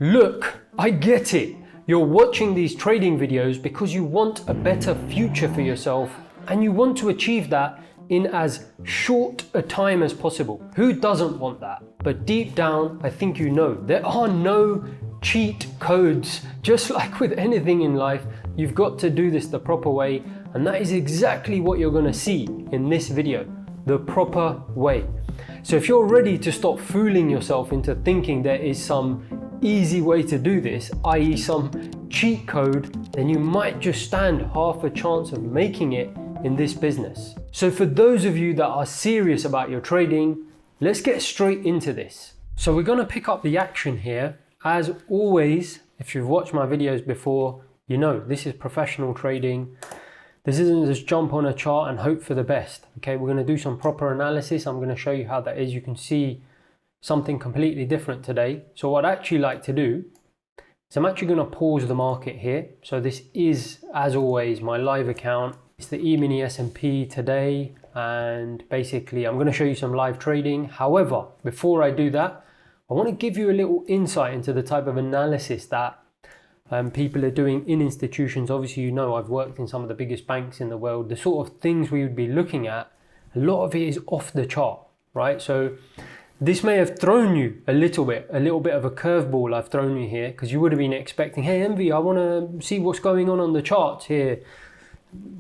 Look, I get it. You're watching these trading videos because you want a better future for yourself and you want to achieve that in as short a time as possible. Who doesn't want that? But deep down, I think you know, there are no cheat codes. Just like with anything in life, you've got to do this the proper way, and that is exactly what you're going to see in this video, the proper way. So if you're ready to stop fooling yourself into thinking there is some easy way to do this, i.e. some cheat code, then you might just stand half a chance of making it in this business. So for those of you that are serious about your trading, let's get straight into this. So we're going to pick up the action here. As always, if you've watched my videos before, you know this is professional trading. This isn't just jump on a chart and hope for the best. Okay, we're going to do some proper analysis. I'm going to show you how that is. You can see something completely different today. So what I'd actually like to do is I'm actually going to pause the market here. So this is, as always, my live account. It's the E-mini S&P today, and basically I'm going to show you some live trading. However, before I do that, I want to give you a little insight into the type of analysis that people are doing in institutions. Obviously, you know, I've worked in some of the biggest banks in the world. The sort of things we would be looking at, a lot of it is off the chart, right? So this may have thrown you a little bit of a curveball I've thrown you here, because you would have been expecting, hey Envy, I want to see what's going on the charts here.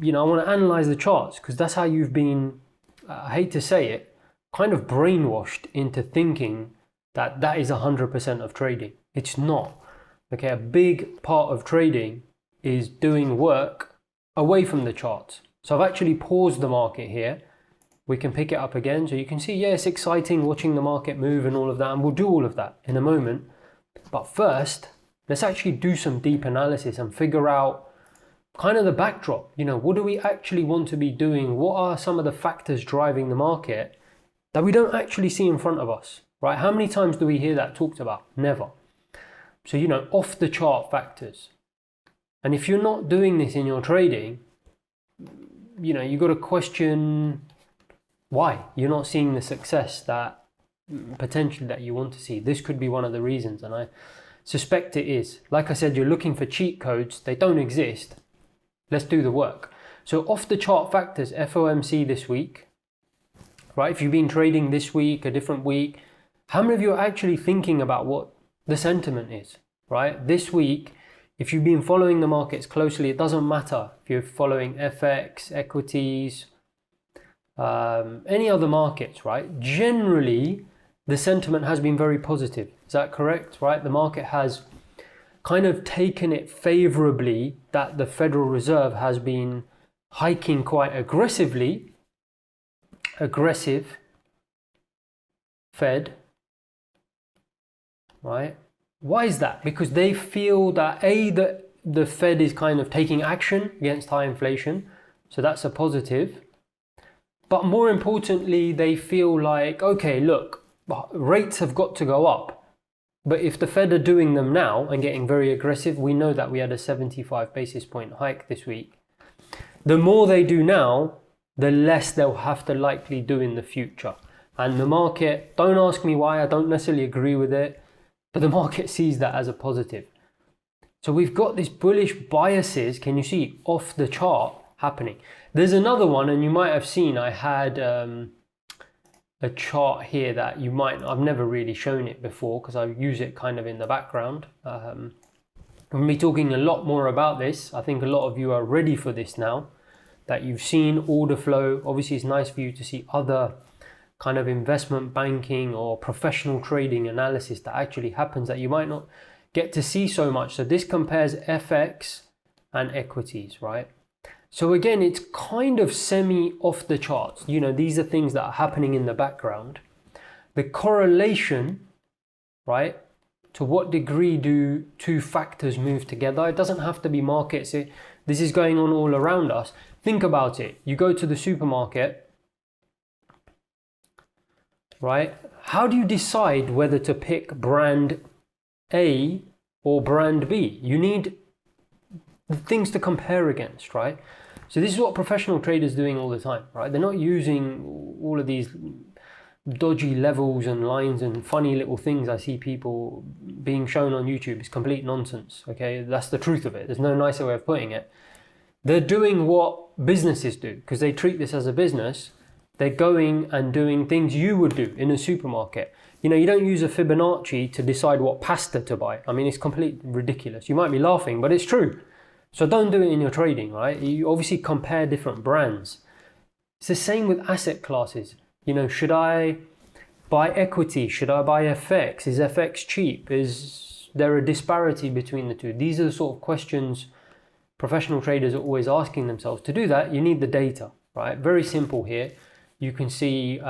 You know, I want to analyze the charts, because that's how you've been, I hate to say it, kind of brainwashed into thinking that that is 100% of trading. It's not. Okay, a big part of trading is doing work away from the charts. So I've actually paused the market here. We can pick it up again. So you can see, yeah, it's exciting watching the market move and all of that. And we'll do all of that in a moment. But first, let's actually do some deep analysis and figure out kind of the backdrop. You know, what do we actually want to be doing? What are some of the factors driving the market that we don't actually see in front of us, right? How many times do we hear that talked about? Never. So, you know, off the chart factors. And if you're not doing this in your trading, you know, you've got to question why you're not seeing the success that potentially that you want to see. This could be one of the reasons, and I suspect it is. Like I said, you're looking for cheat codes. They don't exist. Let's do the work. So off the chart factors, FOMC this week, right? If you've been trading this week, a different week, how many of you are actually thinking about what the sentiment is, right? This week, if you've been following the markets closely, it doesn't matter if you're following FX, equities, any other markets, right? Generally, the sentiment has been very positive. Is that correct, right? The market has kind of taken it favorably that the Federal Reserve has been hiking quite aggressively. Aggressive Fed, right? Why is that? Because they feel that the Fed is kind of taking action against high inflation, so that's a positive. But more importantly, they feel like, okay, look, rates have got to go up. But if the Fed are doing them now and getting very aggressive, we know that we had a 75 basis point hike this week. The more they do now, the less they'll have to likely do in the future. And the market, don't ask me why, I don't necessarily agree with it, but the market sees that as a positive. So we've got this bullish biases, can you see, off the chart happening. There's another one, and you might have seen I had a chart here that I've never really shown it before because I use it kind of in the background. I'm going to be talking a lot more about this. I think a lot of you are ready for this now, that you've seen order flow. Obviously, it's nice for you to see other kind of investment banking or professional trading analysis that actually happens that you might not get to see so much. So this compares FX and equities, right? So again, it's kind of semi off the charts. You know, these are things that are happening in the background. The correlation, right? To what degree do two factors move together? It doesn't have to be markets. This is going on all around us. Think about it. You go to the supermarket, right? How do you decide whether to pick brand A or brand B? You need things to compare against, right? So this is what professional traders are doing all the time, right? They're not using all of these dodgy levels and lines and funny little things I see people being shown on YouTube is complete nonsense, okay? That's the truth of it. There's no nicer way of putting it. They're doing what businesses do because they treat this as a business. They're going and doing things you would do in a supermarket. You know, you don't use a Fibonacci to decide what pasta to buy. I mean, it's completely ridiculous. You might be laughing, but it's true. So don't do it in your trading, right? You obviously compare different brands. It's the same with asset classes. You know, should I buy equity? Should I buy FX? Is FX cheap? Is there a disparity between the two? These are the sort of questions professional traders are always asking themselves. To do that, you need the data, right? Very simple here. You can see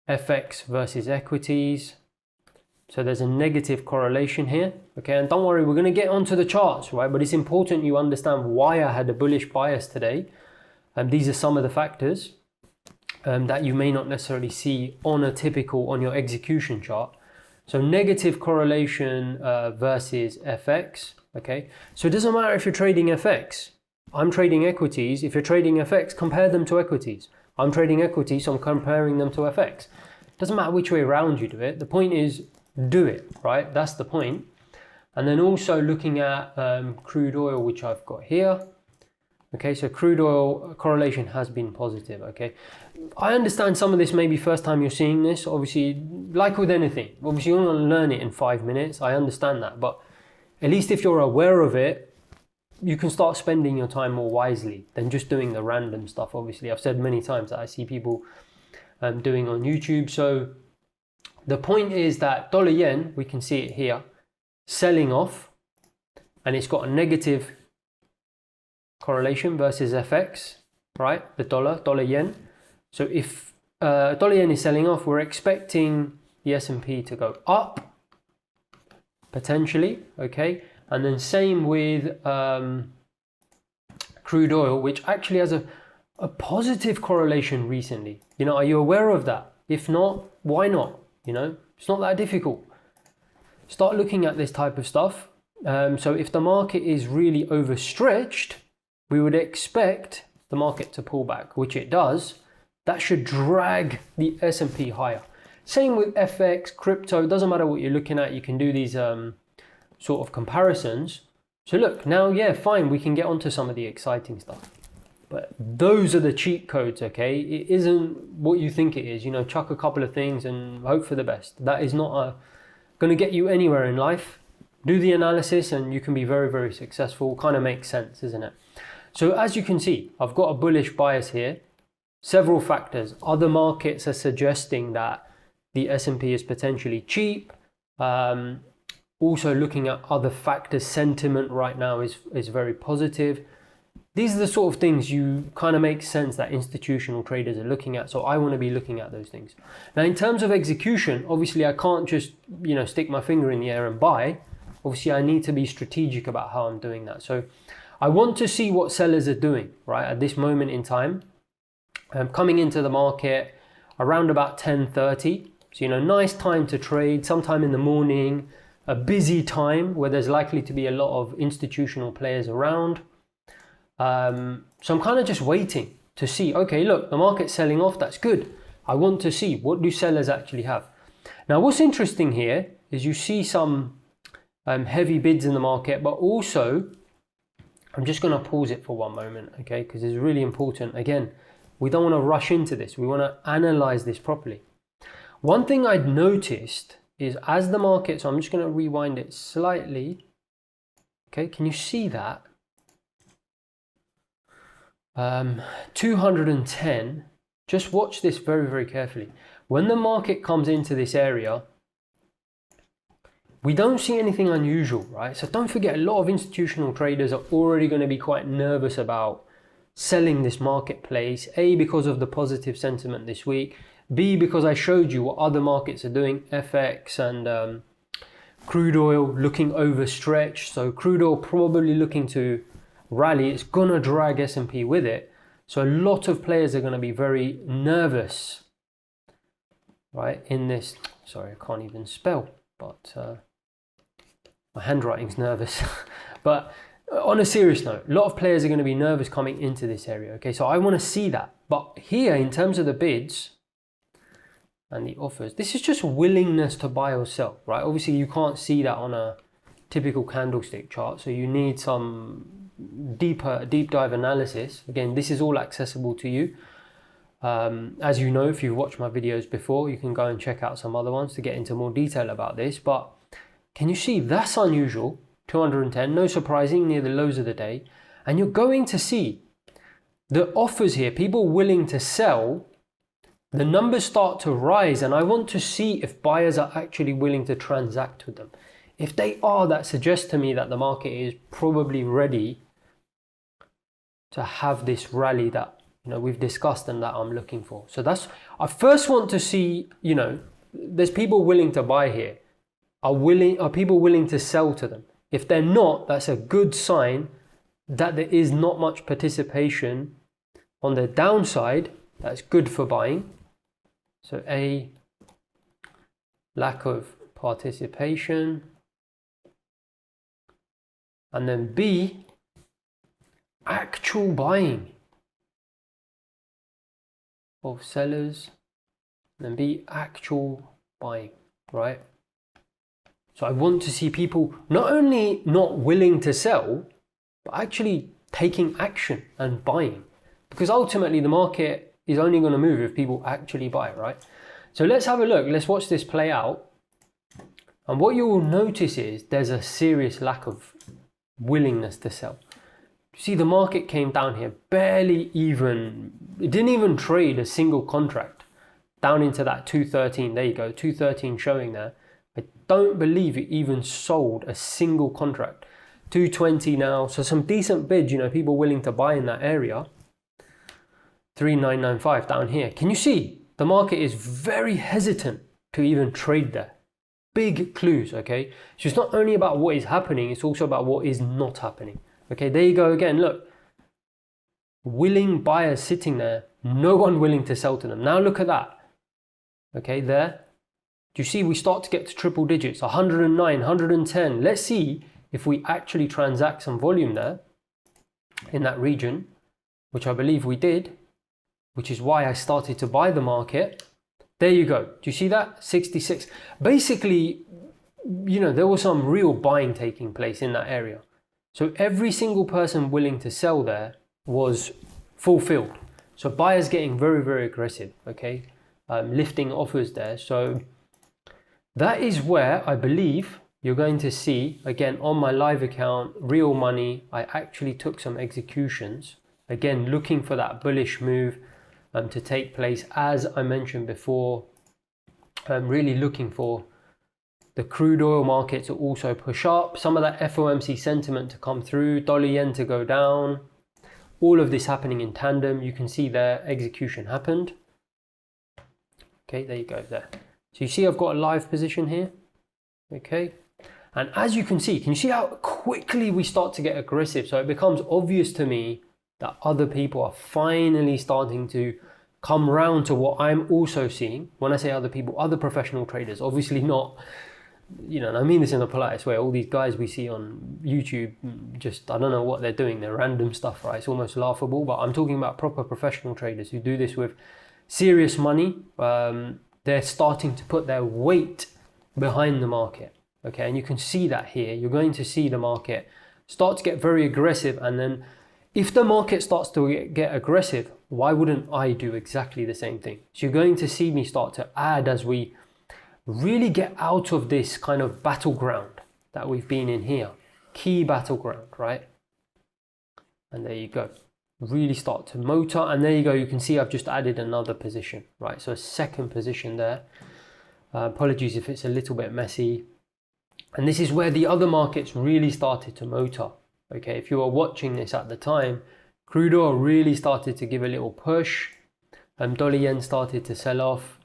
FX versus equities. So there's a negative correlation here, okay? And don't worry, we're gonna get onto the charts, right? But it's important you understand why I had a bullish bias today. And these are some of the factors that you may not necessarily see on your execution chart. So negative correlation versus FX, okay? So it doesn't matter if you're trading FX. I'm trading equities. If you're trading FX, compare them to equities. I'm trading equities, so I'm comparing them to FX. Doesn't matter which way around you do it. The point is, do it, right? That's the point. And then also looking at crude oil, which I've got here. Okay, so crude oil correlation has been positive, okay? I understand some of this may be first time you're seeing this. Obviously, like with anything, obviously you're not going to learn it in 5 minutes. I understand that, but at least if you're aware of it, you can start spending your time more wisely than just doing the random stuff. Obviously, I've said many times that I see people doing on YouTube. So the point is that dollar yen, we can see it here, selling off, and it's got a negative correlation versus FX, right? The dollar yen. So if dollar yen is selling off, we're expecting the S&P to go up potentially, okay? And then same with crude oil, which actually has a positive correlation recently. You know, are you aware of that? If not, why not? You know, it's not that difficult. Start looking at this type of stuff. So if the market is really overstretched, we would expect the market to pull back, which it does. That should drag the S&P higher. Same with FX, crypto, it doesn't matter what you're looking at, you can do these sort of comparisons. So look, now, yeah, fine, we can get onto some of the exciting stuff. But those are the cheat codes, okay? It isn't what you think it is. You know, chuck a couple of things and hope for the best. That is not going to get you anywhere in life. Do the analysis and you can be very, very successful. Kind of makes sense, isn't it? So as you can see, I've got a bullish bias here. Several factors. Other markets are suggesting that the S&P is potentially cheap. Also looking at other factors, sentiment right now is very positive. These are the sort of things you kind of make sense that institutional traders are looking at. So I want to be looking at those things. Now, in terms of execution, obviously I can't just, you know, stick my finger in the air and buy. Obviously I need to be strategic about how I'm doing that. So I want to see what sellers are doing, right, at this moment in time. Coming into the market around about 10:30. So, you know, nice time to trade, sometime in the morning, a busy time where there's likely to be a lot of institutional players around. So I'm kind of just waiting to see, okay, look, the market's selling off, that's good. I want to see, what do sellers actually have? Now, what's interesting here is you see some heavy bids in the market, but also, I'm just going to pause it for one moment, okay, because it's really important. Again, we don't want to rush into this. We want to analyze this properly. One thing I'd noticed is as the market, so I'm just going to rewind it slightly. Okay, can you see that? 210, just watch this very, very carefully. When the market comes into this area, we don't see anything unusual, right? So don't forget, a lot of institutional traders are already going to be quite nervous about selling this marketplace. A, because of the positive sentiment this week. B, because I showed you what other markets are doing, FX and crude oil looking overstretched. So crude oil probably looking to rally. It's going to drag S&P with it. So a lot of players are going to be very nervous, right, in this. Sorry, I can't even spell, but my handwriting's nervous. But on a serious note, a lot of players are going to be nervous coming into this area. Okay, so I want to see that. But here, in terms of the bids, and the offers. This is just willingness to buy or sell, right? Obviously you can't see that on a typical candlestick chart, so you need some deep dive analysis. Again, this is all accessible to you. As you know, if you've watched my videos before, you can go and check out some other ones to get into more detail about this. But can you see that's unusual? 210, no surprising, near the lows of the day. And you're going to see the offers here, people willing to sell, the numbers start to rise, and I want to see if buyers are actually willing to transact with them. If they are, that suggests to me that the market is probably ready to have this rally that, you know, we've discussed and that I'm looking for. So that's, I first want to see, you know, there's people willing to buy here. Are people willing to sell to them? If they're not, that's a good sign that there is not much participation on the downside. That's good for buying. So A, lack of participation. And then B, actual buying of sellers. And then B, actual buying, right? So I want to see people not only not willing to sell, but actually taking action and buying. Because ultimately the market is only going to move if people actually buy, right? So let's have a look. Let's watch this play out. And what you will notice is there's a serious lack of willingness to sell. You see, the market came down here, barely even, it didn't even trade a single contract down into that 213. There you go, 213 showing there. I don't believe it even sold a single contract. 220 now, so some decent bids, you know, people willing to buy in that area. 3995 down here. Can you see the market is very hesitant to even trade there? Big clues, okay? So it's not only about what is happening, it's also about what is not happening. Okay, there you go again, look. Willing buyers sitting there, no one willing to sell to them. Now look at that. Okay, there. Do you see we start to get to triple digits, 109, 110. Let's see if we actually transact some volume there in that region, which I believe we did, which is why I started to buy the market. There you go. Do you see that? 66. Basically, you know, there was some real buying taking place in that area. So every single person willing to sell there was fulfilled. So buyers getting very, very aggressive, okay? Lifting offers there. So that is where I believe you're going to see, again, on my live account, real money, I actually took some executions. Again, looking for that bullish move to take place. As I mentioned before, I'm really looking for the crude oil market to also push up, some of that FOMC sentiment to come through, dollar yen to go down, all of this happening in tandem. You can see there, execution happened. Okay, there you go there. So you see I've got a live position here, okay? And as you can see how quickly we start to get aggressive? So it becomes obvious to me that other people are finally starting to come round to what I'm also seeing. When I say other people, other professional traders, obviously not, you know, and I mean this in the politest way, all these guys we see on YouTube, just, I don't know what they're doing, they're random stuff, right? It's almost laughable, but I'm talking about proper professional traders who do this with serious money. They're starting to put their weight behind the market, okay? And you can see that here. You're going to see the market start to get very aggressive, and then if the market starts to get aggressive, why wouldn't I do exactly the same thing? So you're going to see me start to add as we really get out of this kind of battleground that we've been in here. Key battleground, right? And there you go. Really start to motor, and there you go. You can see I've just added another position, right? So a second position there. Apologies if it's a little bit messy. And this is where the other markets really started to motor. Okay, if you were watching this at the time, crude oil really started to give a little push, and dollar yen started to sell off.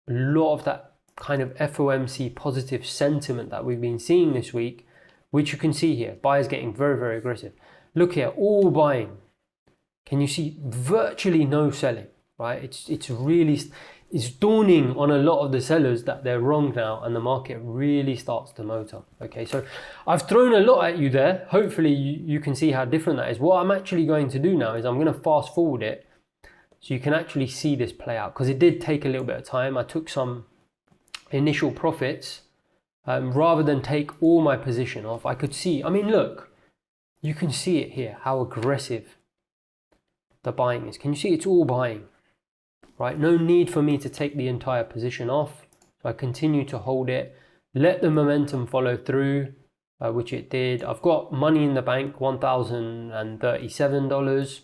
A lot of that kind of FOMC positive sentiment that we've been seeing this week, which you can see here, buyers getting very, very aggressive. Look here, all buying. Can you see virtually no selling, right? It's dawning on a lot of the sellers that they're wrong now, and the market really starts to motor. Okay, so I've thrown a lot at you there. Hopefully you can see how different that is. What I'm actually going to do now is I'm going to fast forward it So you can actually see this play out, because it did take a little bit of time. I took some initial profits rather than take all my position off. I could see, I mean, look, you can see it here, how aggressive the buying is. Can you see it's all buying, right? No need for me to take the entire position off. So I continue to hold it, let the momentum follow through, which it did. I've got money in the bank, $1,037.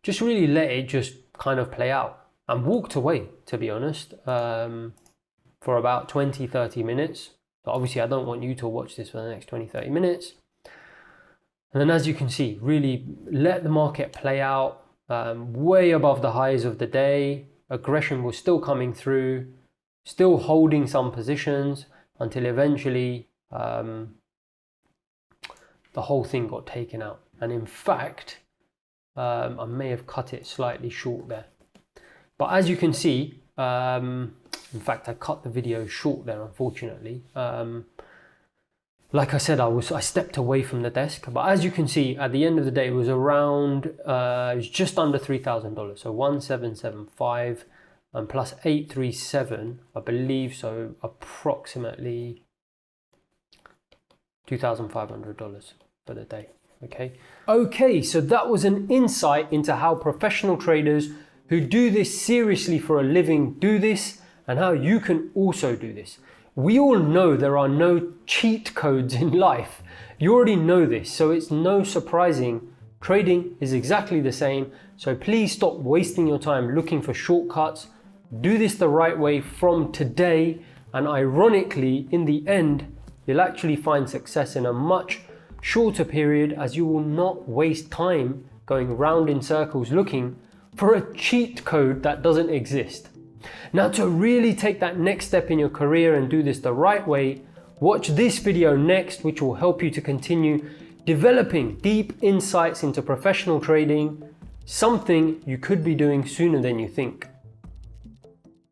Just really let it just kind of play out, and walked away, to be honest, for about 20-30 minutes. But obviously I don't want you to watch this for the next 20-30 minutes. And then, as you can see, really let the market play out, way above the highs of the day. Aggression was still coming through, still holding some positions, until eventually the whole thing got taken out. And in fact, I may have cut it slightly short there. But as you can see, in fact, I cut the video short there, unfortunately. Like I said, I stepped away from the desk, but as you can see, at the end of the day, it was around, it was just under $3,000. So 1,775 and plus 837, I believe, so approximately $2,500 for the day. Okay, so that was an insight into how professional traders who do this seriously for a living do this, and how you can also do this. We all know there are no cheat codes in life. You already know this, so it's no surprising. Trading is exactly the same, so please stop wasting your time looking for shortcuts. Do this the right way from today, and ironically, in the end, you'll actually find success in a much shorter period, as you will not waste time going round in circles looking for a cheat code that doesn't exist. Now, to really take that next step in your career and do this the right way, watch this video next, which will help you to continue developing deep insights into professional trading, something you could be doing sooner than you think.